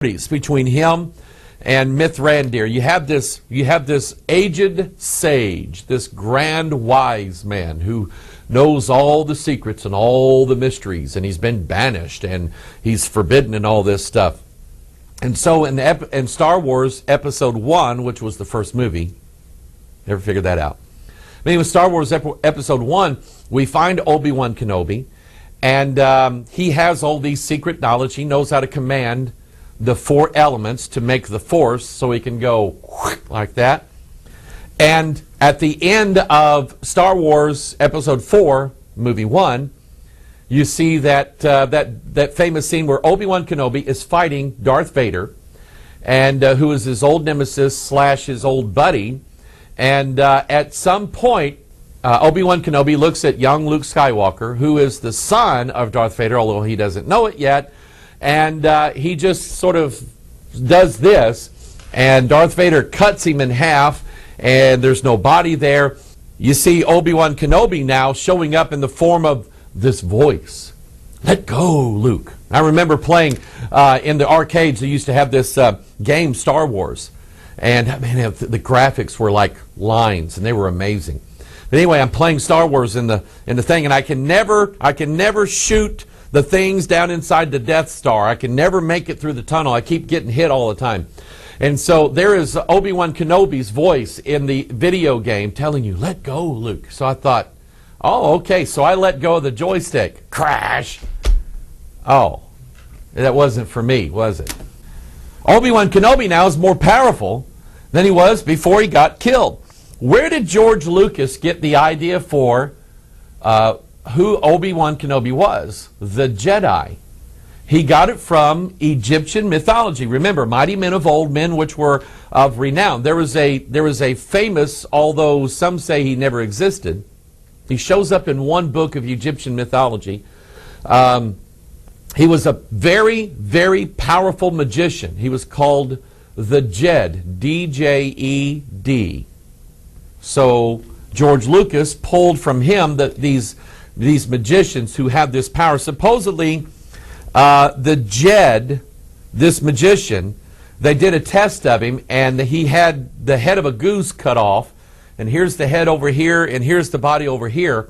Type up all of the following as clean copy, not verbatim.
between him and Mithrandir. You have this aged sage, this grand wise man who knows all the secrets and all the mysteries, and he's been banished and he's forbidden and all this stuff. And so in Star Wars Episode 1, which was the first movie, never figured that out. But anyway, Star Wars Episode 1, we find Obi-Wan Kenobi, and he has all these secret knowledge. He knows how to command the four elements to make the Force, so he can go like that. And at the end of Star Wars Episode 4, Movie 1, you see that famous scene where Obi-Wan Kenobi is fighting Darth Vader, and who is his old nemesis / his old buddy. And at some point, Obi-Wan Kenobi looks at young Luke Skywalker, who is the son of Darth Vader, although he doesn't know it yet. And he just sort of does this, and Darth Vader cuts him in half, and there's no body there. You see Obi-Wan Kenobi now showing up in the form of this voice. Let go, Luke. I remember playing in the arcades. They used to have this game, Star Wars. And man, the graphics were like lines, and they were amazing. But anyway, I'm playing Star Wars in the thing, and I can never shoot the things down inside the Death Star. I can never make it through the tunnel. I keep getting hit all the time. And so there is Obi-Wan Kenobi's voice in the video game telling you, let go, Luke. So I thought, oh, okay. So I let go of the joystick. Crash. Oh, that wasn't for me, was it? Obi-Wan Kenobi now is more powerful than he was before he got killed. Where did George Lucas get the idea for who Obi-Wan Kenobi was? The Jedi. He got it from Egyptian mythology. Remember, mighty men of old, men which were of renown. There was a famous, although some say he never existed, he shows up in one book of Egyptian mythology. He was a very, very powerful magician. He was called the Jed, D-J-E-D. So George Lucas pulled from him these magicians who have this power. Supposedly, the Jed, this magician, they did a test of him, and he had the head of a goose cut off, and here's the head over here, and here's the body over here.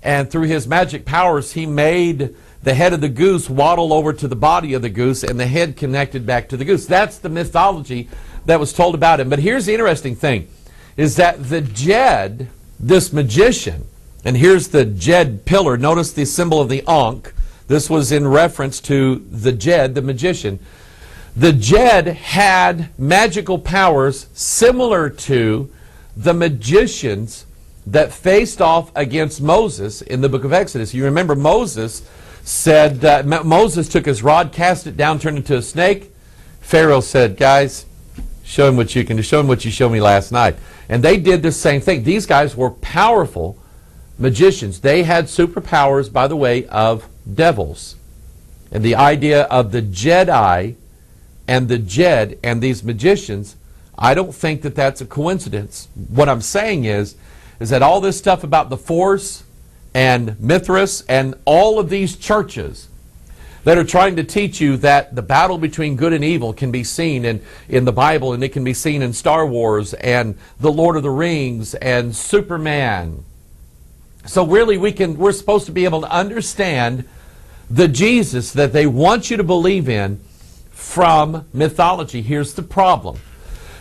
And through his magic powers, he made the head of the goose waddle over to the body of the goose, and the head connected back to the goose. That's the mythology that was told about him. But here's the interesting thing, is that the Jed, this magician, and here's the Jed pillar. Notice the symbol of the Ankh. This was in reference to the Jed, the magician. The Jed had magical powers similar to the magicians that faced off against Moses in the book of Exodus. You remember Moses said, Moses took his rod, cast it down, turned into a snake. Pharaoh said, guys, show him what you can do. Show him what you showed me last night. And they did the same thing. These guys were powerful magicians. They had superpowers, by the way, of devils. And the idea of the Jedi and the Jed and these magicians, I don't think that that's a coincidence. What I'm saying is that all this stuff about the Force and Mithras and all of these churches that are trying to teach you that the battle between good and evil can be seen in the Bible, and it can be seen in Star Wars and the Lord of the Rings and Superman. So really we're supposed to be able to understand the Jesus that they want you to believe in from mythology. Here's the problem.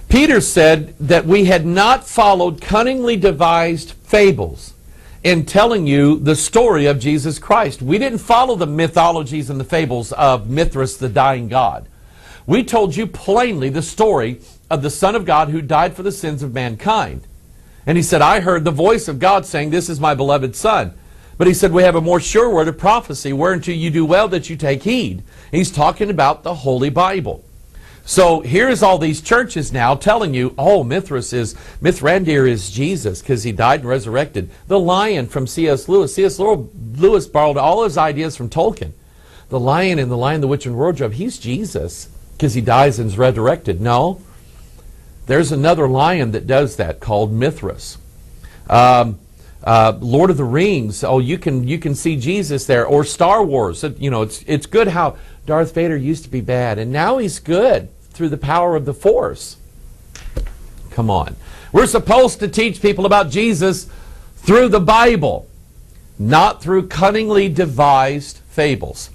Peter said that we had not followed cunningly devised fables in telling you the story of Jesus Christ. We didn't follow the mythologies and the fables of Mithras, the dying god. We told you plainly the story of the Son of God who died for the sins of mankind. And he said, I heard the voice of God saying, this is my beloved Son. But he said, we have a more sure word of prophecy, whereunto you do well that you take heed. And he's talking about the Holy Bible. So here's all these churches now telling you, oh, Mithrandir is Jesus because he died and resurrected. The lion from C.S. Lewis. C.S. Lewis borrowed all his ideas from Tolkien. The lion in The Lion, the Witch, and Wardrobe, he's Jesus because he dies and is resurrected. No, there's another lion that does that called Mithras. Lord of the Rings, oh, you can see Jesus there. Or Star Wars. You know, it's good how Darth Vader used to be bad, and now he's good through the power of the Force. Come on. We're supposed to teach people about Jesus through the Bible, not through cunningly devised fables.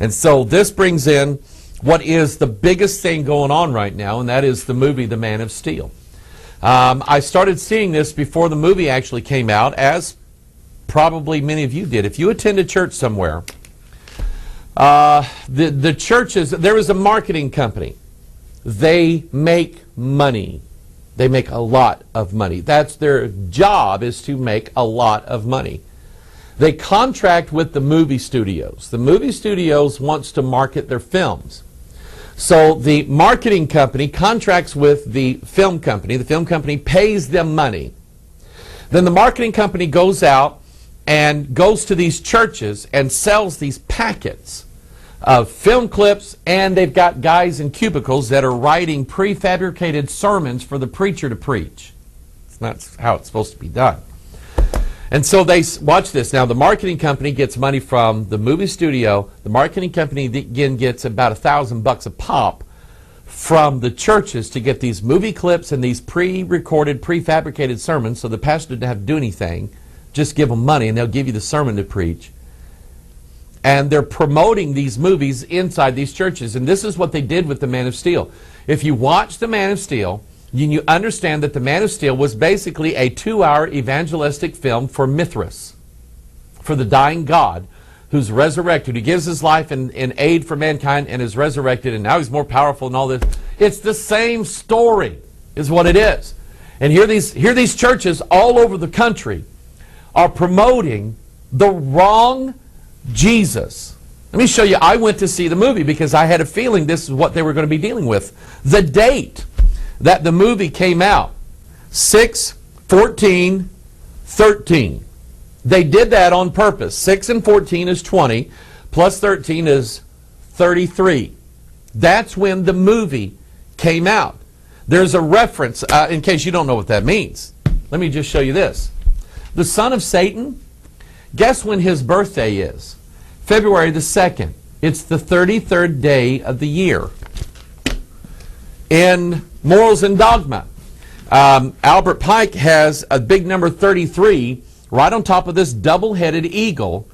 And so this brings in what is the biggest thing going on right now, and that is the movie The Man of Steel. I started seeing this before the movie actually came out, as probably many of you did. If you attend a church somewhere, the churches, there is a marketing company. They make money. They make a lot of money. That's their job, is to make a lot of money. They contract with the movie studios. The movie studios wants to market their films. So the marketing company contracts with the film company. The film company pays them money. Then the marketing company goes out and goes to these churches and sells these packets of film clips, and they've got guys in cubicles that are writing prefabricated sermons for the preacher to preach. It's not how it's supposed to be done. And so they, watch this. Now the marketing company gets money from the movie studio. The marketing company again gets about $1,000 a pop from the churches to get these movie clips and these pre-recorded, prefabricated sermons, so the pastor doesn't have to do anything. Just give them money and they'll give you the sermon to preach. And they're promoting these movies inside these churches. And this is what they did with The Man of Steel. If you watch The Man of Steel, you understand that The Man of Steel was basically a 2-hour evangelistic film for Mithras, for the dying God who's resurrected, who gives his life in aid for mankind and is resurrected, and now he's more powerful and all this. It's the same story is what it is. And here these churches all over the country are promoting the wrong Jesus. Let me show you. I went to see the movie because I had a feeling this is what they were going to be dealing with. The date that the movie came out, 6/14/13. They did that on purpose. 6 and 14 is 20, plus 13 is 33. That's when the movie came out. There's a reference, in case you don't know what that means. Let me just show you this. The son of Satan, guess when his birthday is? February the 2nd. It's the 33rd day of the year. In Morals and Dogma, Albert Pike has a big number 33 right on top of this double-headed eagle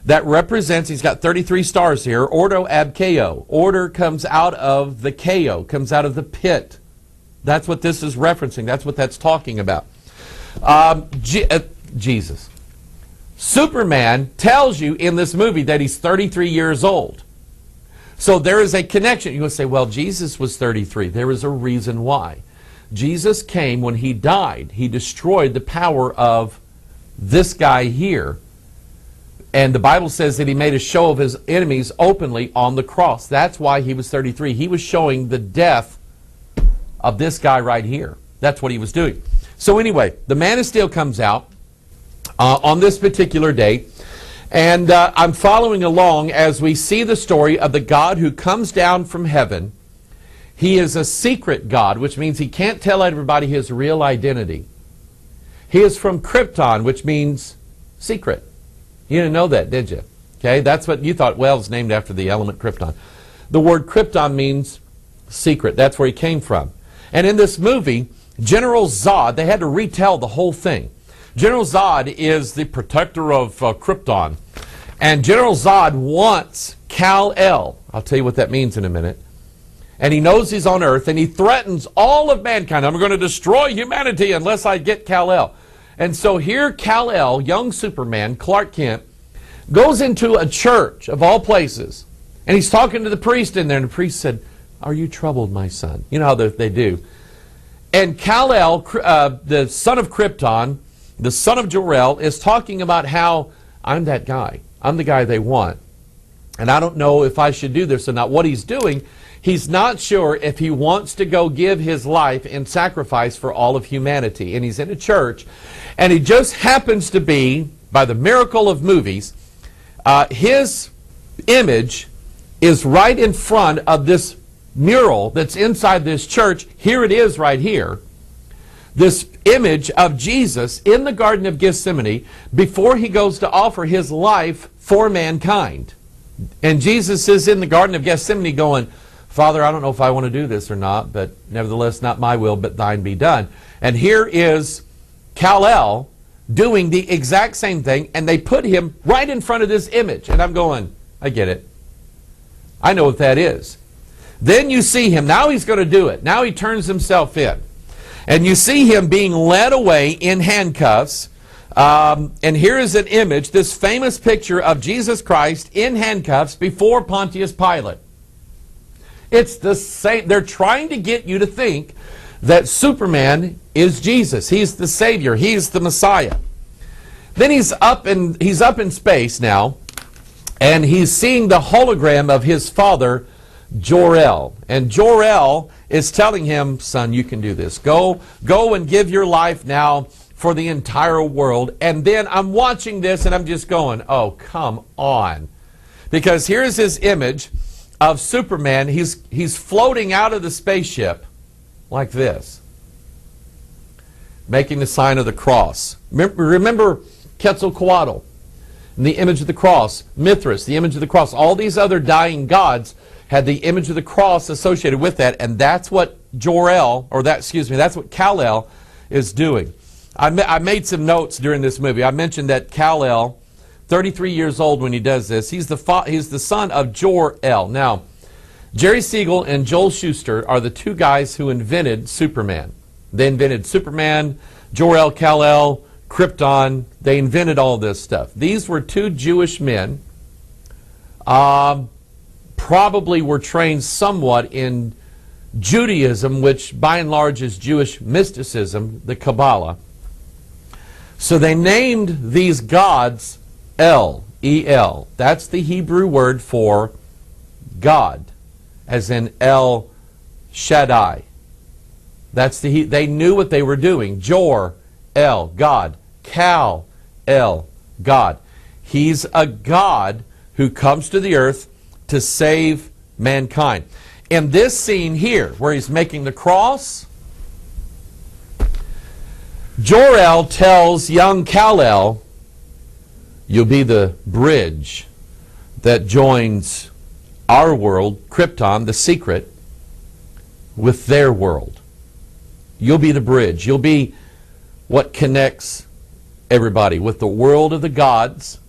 that represents, he's got 33 stars here, Ordo ab Chaos. Order comes out of the chaos, comes out of the pit. That's what this is referencing. That's what that's talking about. Jesus. Superman tells you in this movie that he's 33 years old. So there is a connection. You will say, well, Jesus was 33. There is a reason why. Jesus came when he died. He destroyed the power of this guy here. And the Bible says that he made a show of his enemies openly on the cross. That's why he was 33. He was showing the death of this guy right here. That's what he was doing. So anyway, The Man of Steel comes out on this particular date. And I'm following along as we see the story of the God who comes down from heaven. He is a secret God, which means he can't tell everybody his real identity. He is from Krypton, which means secret. You didn't know that, did you? Okay, that's what you thought. Well, it's named after the element krypton. The word Krypton means secret. That's where he came from. And in this movie, General Zod, they had to retell the whole thing. General Zod is the protector of Krypton. And General Zod wants Kal-El. I'll tell you what that means in a minute. And he knows he's on Earth, and he threatens all of mankind. I'm going to destroy humanity unless I get Kal-El. And so here Kal-El, young Superman, Clark Kent, goes into a church of all places. And he's talking to the priest in there, and the priest said, "Are you troubled, my son?" You know how they do. And Kal-El, the son of Krypton, the son of Jor-El, is talking about how I'm that guy. I'm the guy they want. And I don't know if I should do this or not. What he's doing, he's not sure if he wants to go give his life in sacrifice for all of humanity. And he's in a church. And he just happens to be, by the miracle of movies, his image is right in front of this mural that's inside this church. Here it is right here. This image of Jesus in the Garden of Gethsemane before he goes to offer his life for mankind. And Jesus is in the Garden of Gethsemane going, Father, I don't know if I want to do this or not, but nevertheless, not my will, but thine be done. And here is Kal-El doing the exact same thing, and they put him right in front of this image. And I'm going, I get it. I know what that is. Then you see him. Now he's going to do it. Now he turns himself in. And you see him being led away in handcuffs. And here is an image, this famous picture of Jesus Christ in handcuffs before Pontius Pilate. It's the same. They're trying to get you to think that Superman is Jesus. He's the Savior. He's the Messiah. Then he's up in space now, and he's seeing the hologram of his father, Jor-El. And Jor-El is telling him, son, you can do this. Go and give your life now for the entire world. And then I'm watching this and I'm just going, oh, come on. Because here's his image of Superman. He's floating out of the spaceship like this, making the sign of the cross. Remember Quetzalcoatl, and the image of the cross. Mithras, the image of the cross. All these other dying gods had the image of the cross associated with that, and that's what that's what Kal-El is doing. I made some notes during this movie. I mentioned that Kal-El, 33 years old when he does this, he's the son of Jor-El. Now, Jerry Siegel and Joel Shuster are the two guys who invented Superman. They invented Superman, Jor-El, Kal-El, Krypton. They invented all this stuff. These were two Jewish men, probably were trained somewhat in Judaism, which by and large is Jewish mysticism, the Kabbalah. So they named these gods El, E-L. That's the Hebrew word for God, as in El Shaddai. They knew what they were doing. Jor, El, God. Kal, El, God. He's a God who comes to the earth to save mankind. In this scene here, where he's making the cross, Jor-El tells young Kal-El, you'll be the bridge that joins our world, Krypton, the secret, with their world. You'll be the bridge. You'll be what connects everybody with the world of the gods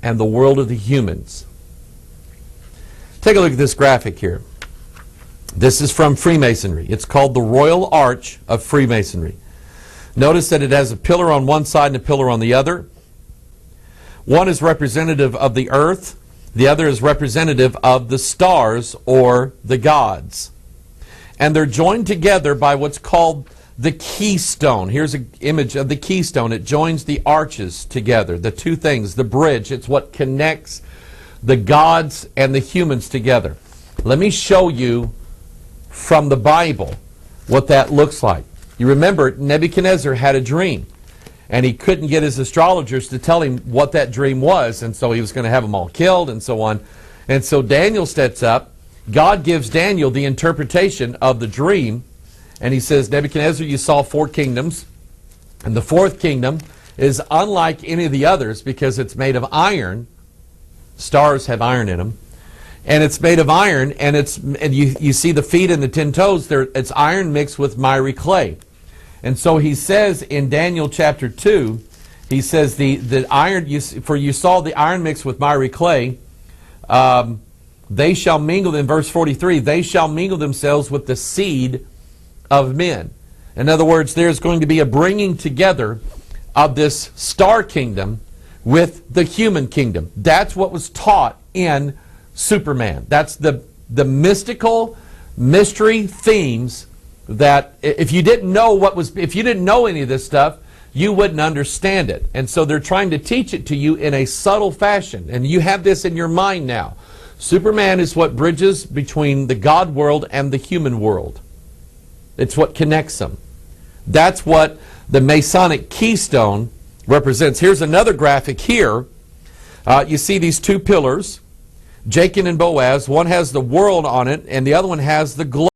and the world of the humans. Take a look at this graphic here. This is from Freemasonry. It's called the Royal Arch of Freemasonry. Notice that it has a pillar on one side and a pillar on the other. One is representative of the earth. The other is representative of the stars or the gods. And they're joined together by what's called the keystone. Here's an image of the keystone. It joins the arches together. The two things, the bridge, it's what connects the gods and the humans together. Let me show you from the Bible what that looks like. You remember Nebuchadnezzar had a dream, and he couldn't get his astrologers to tell him what that dream was, and so he was going to have them all killed and so on. And so Daniel steps up. God gives Daniel the interpretation of the dream, and he says, Nebuchadnezzar, you saw 4 kingdoms, and the 4th kingdom is unlike any of the others because it's made of iron. Stars have iron in them. And it's made of iron, and you see the feet and the 10 toes, it's iron mixed with miry clay. And so he says in Daniel chapter 2, he says, the iron, for you saw the iron mixed with miry clay, they shall mingle, in verse 43, they shall mingle themselves with the seed of men. In other words, there's going to be a bringing together of this star kingdom with the human kingdom. That's what was taught in Superman. That's the mystical mystery themes that if you didn't know any of this stuff, you wouldn't understand it. And so they're trying to teach it to you in a subtle fashion. And you have this in your mind now. Superman is what bridges between the God world and the human world. It's what connects them. That's what the Masonic keystone represents. Here's another graphic here. You see these 2 pillars, Jachin and Boaz. One has the world on it, and the other one has the globe.